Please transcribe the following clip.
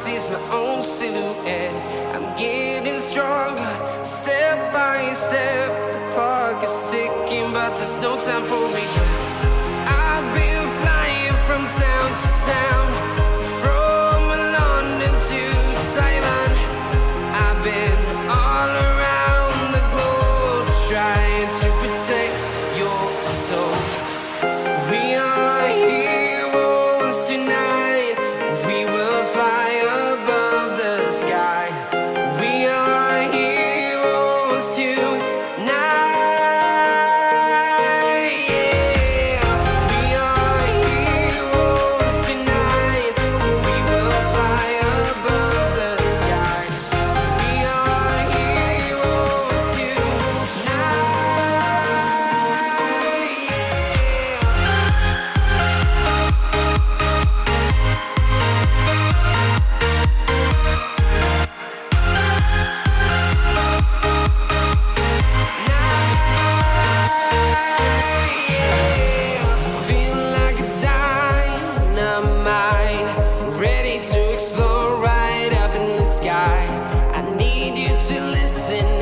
sees my own silhouette. I'm getting stronger, step by step. The clock is ticking, but there's no time for regrets. I've been flying from town to town, from London to Taiwan. I've been all around the globe trying to protect your soul. We are heroes tonight. We will fly above the sky. We are heroes tonight. Yeah. We are heroes tonight. We will fly above the sky. We are heroes tonight. Feel like a dynamite, ready to explode right up in the sky. I need you to listen